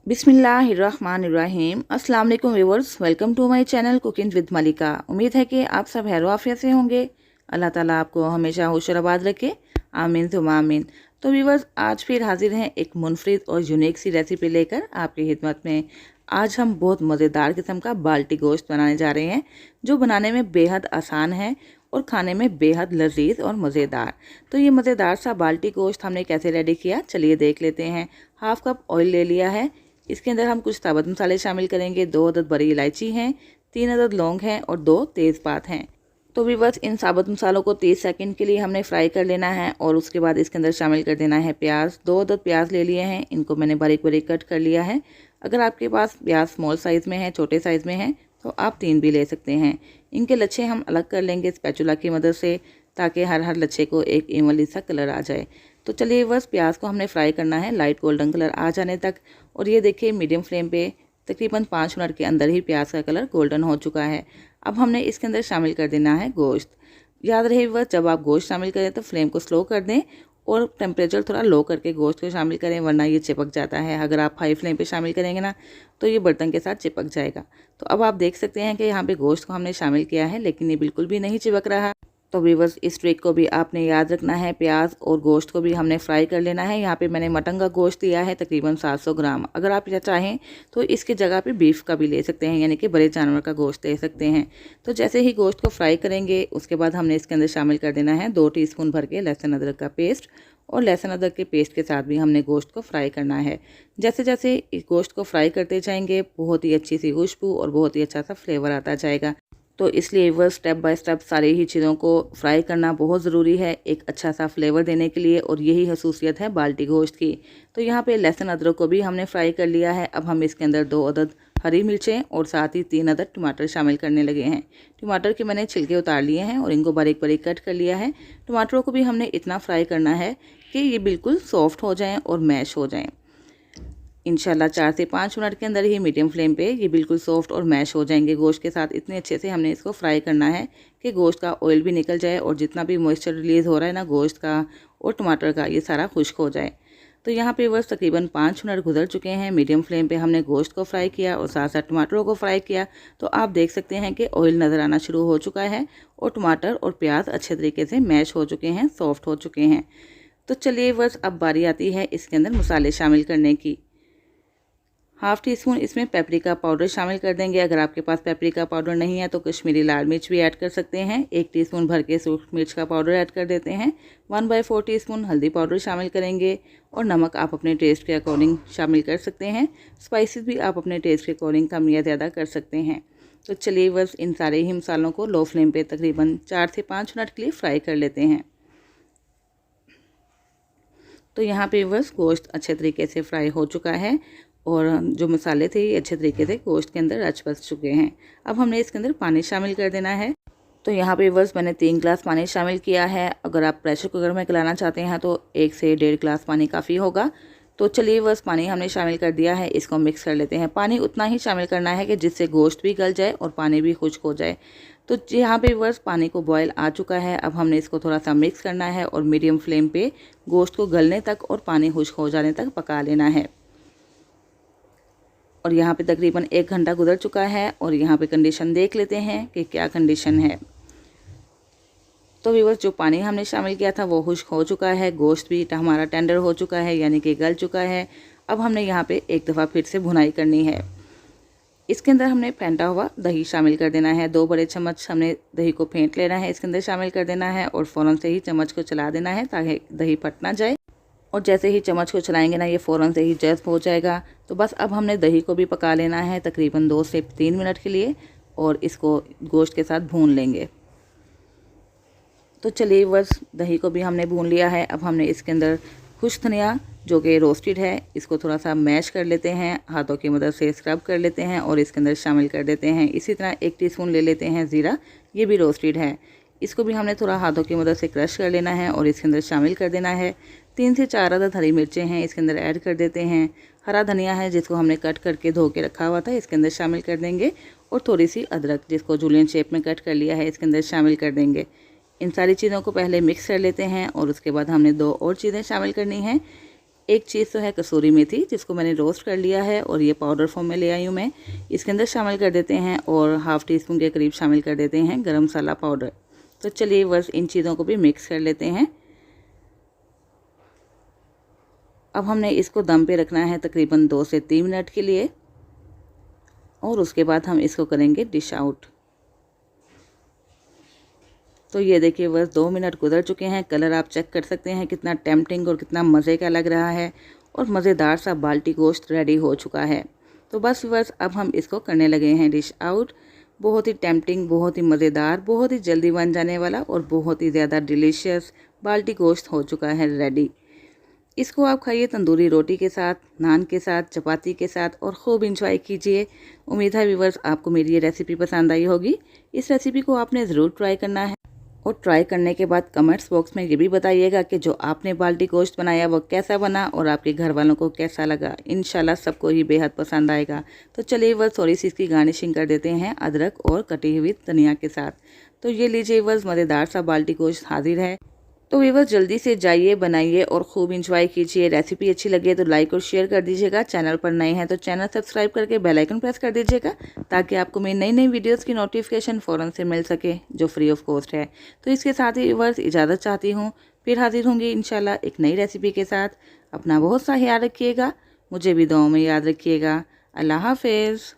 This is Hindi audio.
बिस्मिल्लाहिर्रहमानिर्रहीम। अस्सलाम वालेकुम viewers, welcome to my channel cooking with Malika. उम्मीद है कि आप सब खैर आफियत से होंगे। अल्लाह ताला आपको हमेशा होश और आबाद रखे, आमीन सुम्मा आमीन। तो व्यूअर्स, आज फिर हाजिर हैं एक मुनफरिद और यूनिक सी रेसिपी लेकर आपकी खिदमत में। आज हम बहुत मज़ेदार किस्म का बाल्टी गोश्त बनाने जा रहे हैं, जो बनाने में बेहद आसान है और खाने में बेहद लजीज और मज़ेदार। तो ये मज़ेदार सा बाल्टी गोश्त हमने कैसे रेडी किया, चलिए देख लेते हैं। हाफ कप ऑयल ले लिया है, इसके अंदर हम कुछ साबुत मसाले शामिल करेंगे। 2 अदद बड़ी इलायची हैं, 3 अदद लौंग हैं और 2 तेज़पात हैं। तो भी बस इन साबुत मसालों को 30 सेकंड के लिए हमने फ्राई कर लेना है और उसके बाद इसके अंदर शामिल कर देना है प्याज। 2 अदद प्याज ले लिए हैं, इनको मैंने बारीक बारीक कट कर लिया है। अगर आपके पास प्याज स्मॉल साइज़ में है, छोटे साइज़ में है, तो आप 3 भी ले सकते हैं। इनके लच्छे हम अलग कर लेंगे स्पैचुला की मदद से, ताकि हर लच्छे को एक इवनली सा कलर आ जाए। तो चलिए बस प्याज को हमने फ्राई करना है लाइट गोल्डन कलर आ जाने तक। और ये देखिए मीडियम फ्लेम पे तकरीबन 5 मिनट के अंदर ही प्याज का कलर गोल्डन हो चुका है। अब हमने इसके अंदर शामिल कर देना है गोश्त। याद रहे बस, जब आप गोश्त शामिल करें तो फ्लेम को स्लो कर दें और टेम्परेचर थोड़ा लो करके गोश्त को शामिल करें, वरना ये चिपक जाता है। अगर आप हाई फ्लेम पे शामिल करेंगे ना, तो ये बर्तन के साथ चिपक जाएगा। तो अब आप देख सकते हैं कि यहाँ पे गोश्त को हमने शामिल किया है, लेकिन ये बिल्कुल भी नहीं चिपक रहा। तो व्यूअर्स, इस ट्रिक को भी आपने याद रखना है। प्याज और गोश्त को भी हमने फ्राई कर लेना है। यहाँ पे मैंने मटन का गोश्त लिया है तकरीबन 700 ग्राम। अगर आप चाहें तो इसकी जगह पे बीफ का भी ले सकते हैं, यानी कि बड़े जानवर का गोश्त ले सकते हैं। तो जैसे ही गोश्त को फ्राई करेंगे, उसके बाद हमने इसके अंदर शामिल कर देना है 2 टीस्पून भर के लहसुन अदरक का पेस्ट। और लहसुन अदरक के पेस्ट के साथ भी हमने गोश्त को फ्राई करना है। जैसे जैसे इस गोश्त को फ्राई करते जाएंगे, बहुत ही अच्छी सी खुशबू और बहुत ही अच्छा सा फ्लेवर आता जाएगा। तो इसलिए वह स्टेप बाय स्टेप सारी ही चीज़ों को फ्राई करना बहुत ज़रूरी है एक अच्छा सा फ्लेवर देने के लिए, और यही खसूसियत है बाल्टी गोश्त की। तो यहाँ पे लहसुन अदरक को भी हमने फ्राई कर लिया है। अब हम इसके अंदर 2 अदद हरी मिर्चें और साथ ही 3 अदद टमाटर शामिल करने लगे हैं। टमाटर के मैंने छिलके उतार लिए हैं और इनको बारीक बारीक कट कर लिया है। टमाटरों को भी हमने इतना फ्राई करना है कि ये बिल्कुल सॉफ्ट हो जाएँ और मैश हो जाएँ। इंशाल्लाह 4 से 5 मिनट के अंदर ही मीडियम फ्लेम पे ये बिल्कुल सॉफ्ट और मैश हो जाएंगे गोश्त के साथ। इतने अच्छे से हमने इसको फ्राई करना है कि गोश्त का ऑयल भी निकल जाए और जितना भी मॉइस्चर रिलीज़ हो रहा है ना गोश्त का और टमाटर का, ये सारा खुश्क हो जाए। तो यहाँ पे बस तकरीबन 5 मिनट गुजर चुके हैं। मीडियम फ्लेम पे हमने गोश्त को फ्राई किया और साथ साथ टमाटरों को फ्राई किया। तो आप देख सकते हैं कि ऑयल नज़र आना शुरू हो चुका है और टमाटर और प्याज अच्छे तरीके से मैश हो चुके हैं, सॉफ्ट हो चुके हैं। तो चलिए बस अब बारी आती है इसके अंदर मसाले शामिल करने की। हाफ़ टी स्पून इसमें पेपरिका पाउडर शामिल कर देंगे। अगर आपके पास पेपरिका पाउडर नहीं है तो कश्मीरी लाल मिर्च भी ऐड कर सकते हैं। 1 टीस्पून भर के सूखी मिर्च का पाउडर ऐड कर देते हैं। 1/4 टीस्पून हल्दी पाउडर शामिल करेंगे और नमक आप अपने टेस्ट के अकॉर्डिंग शामिल कर सकते हैं। स्पाइसेस भी आप अपने टेस्ट के अकॉर्डिंग कम या ज़्यादा कर सकते हैं। तो चलिए बस इन सारे ही मसालों को लो फ्लेम पर तकरीबन 4 से 5 मिनट के लिए फ्राई कर लेते हैं। तो यहाँ पे बस गोश्त अच्छे तरीके से फ्राई हो चुका है और जो मसाले थे ये अच्छे तरीके से गोश्त के अंदर रच बस चुके हैं। अब हमने इसके अंदर पानी शामिल कर देना है। तो यहाँ पे बस मैंने 3 गिलास पानी शामिल किया है। अगर आप प्रेशर कुकर में गलाना चाहते हैं तो 1 से 1.5 गिलास पानी काफ़ी होगा। तो चलिए बस पानी हमने शामिल कर दिया है, इसको मिक्स कर लेते हैं। पानी उतना ही शामिल करना है कि जिससे गोश्त भी गल जाए और पानी भी खुश्क हो जाए। तो यहाँ पे बस पानी को बॉयल आ चुका है। अब हमने इसको थोड़ा सा मिक्स करना है और मीडियम फ्लेम पे गोश्त को गलने तक और पानी खुश्क हो जाने तक पका लेना है। और यहाँ पे तकरीबन 1 घंटा गुजर चुका है और यहाँ पे कंडीशन देख लेते हैं कि क्या कंडीशन है। तो व्यूअर्स, जो पानी हमने शामिल किया था वो खुश्क हो चुका है, गोश्त भी हमारा टेंडर हो चुका है, यानी कि गल चुका है। अब हमने यहाँ पे एक दफ़ा फिर से भुनाई करनी है। इसके अंदर हमने फेंटा हुआ दही शामिल कर देना है। 2 बड़े चम्मच हमने दही को फेंट लेना है, इसके अंदर शामिल कर देना है और फ़ौरन से ही चम्मच को चला देना है ताकि दही फट ना जाए। और जैसे ही चम्मच को चलाएंगे ना, ये फ़ौरन से ही जज़्ब हो जाएगा। तो बस अब हमने दही को भी पका लेना है तकरीबन 2 से 3 मिनट के लिए और इसको गोश्त के साथ भून लेंगे। तो चलिए बस दही को भी हमने भून लिया है। अब हमने इसके अंदर खुश्क धनिया जो कि रोस्टेड है, इसको थोड़ा सा मैश कर लेते हैं, हाथों की मदद से स्क्रब कर लेते हैं और इसके अंदर शामिल कर देते हैं। इसी तरह 1 टीस्पून ले लेते हैं ज़ीरा, ये भी रोस्टेड है, इसको भी हमने थोड़ा हाथों की मदद से क्रश कर लेना है और इसके अंदर शामिल कर देना है। 3 से 4 अदद हरी मिर्चें हैं, इसके अंदर ऐड कर देते हैं। हरा धनिया है जिसको हमने कट करके धो के रखा हुआ था, इसके अंदर शामिल कर देंगे। और थोड़ी सी अदरक जिसको जूलियन शेप में कट कर लिया है, इसके अंदर शामिल कर देंगे। इन सारी चीज़ों को पहले मिक्स कर लेते हैं और उसके बाद हमने 2 और चीज़ें शामिल करनी हैं। एक चीज़ तो है कसूरी मेथी, जिसको मैंने रोस्ट कर लिया है और ये पाउडर फॉर्म में ले आई हूँ मैं। इसके अंदर शामिल कर देते हैं और हाफ़ टी स्पून के करीब शामिल कर देते हैं गरम मसाला पाउडर। तो चलिए बस इन चीज़ों को भी मिक्स कर लेते हैं। अब हमने इसको दम पे रखना है तकरीबन 2 से 3 मिनट के लिए और उसके बाद हम इसको करेंगे डिश आउट। तो ये देखिए बस 2 मिनट गुजर चुके हैं। कलर आप चेक कर सकते हैं कितना टेम्पटिंग और कितना मज़े का लग रहा है और मज़ेदार सा बाल्टी गोश्त रेडी हो चुका है। तो बस अब हम इसको करने लगे हैं डिश आउट। बहुत ही टेम्पटिंग, बहुत ही मज़ेदार, बहुत ही जल्दी बन जाने वाला और बहुत ही ज़्यादा डिलीशियस बाल्टी गोश्त हो चुका है रेडी। इसको आप खाइए तंदूरी रोटी के साथ, नान के साथ, चपाती के साथ और खूब इंजॉय कीजिए। उम्मीद है व्यूअर्स आपको मेरी ये रेसिपी पसंद आई होगी। इस रेसिपी को आपने ज़रूर ट्राई करना है और ट्राई करने के बाद कमेंट्स बॉक्स में ये भी बताइएगा कि जो आपने बाल्टी गोश्त बनाया वो कैसा बना और आपके घर वालों को कैसा लगा। इंशाल्लाह सबको ही बेहद पसंद आएगा। तो चलिए बस थोड़ी सी इसकी गार्निशिंग कर देते हैं अदरक और कटी हुई धनिया के साथ। तो ये लीजिए बस मज़ेदार सा बाल्टी गोश्त हाजिर है। तो व्यूअर्स जल्दी से जाइए, बनाइए और खूब इंजॉय कीजिए। रेसिपी अच्छी लगे तो लाइक और शेयर कर दीजिएगा। चैनल पर नए हैं तो चैनल सब्सक्राइब करके बेल आइकन प्रेस कर दीजिएगा ताकि आपको मेरी नई नई वीडियोस की नोटिफिकेशन फ़ौरन से मिल सके, जो फ्री ऑफ कॉस्ट है। तो इसके साथ ही व्यूअर्स इजाज़त चाहती हूँ, फिर हाजिर होंगी इंशाल्लाह एक नई रेसिपी के साथ। अपना बहुत सा ख्याल रखिएगा, मुझे भी दुआओं में याद रखिएगा। अल्लाह हाफिज़।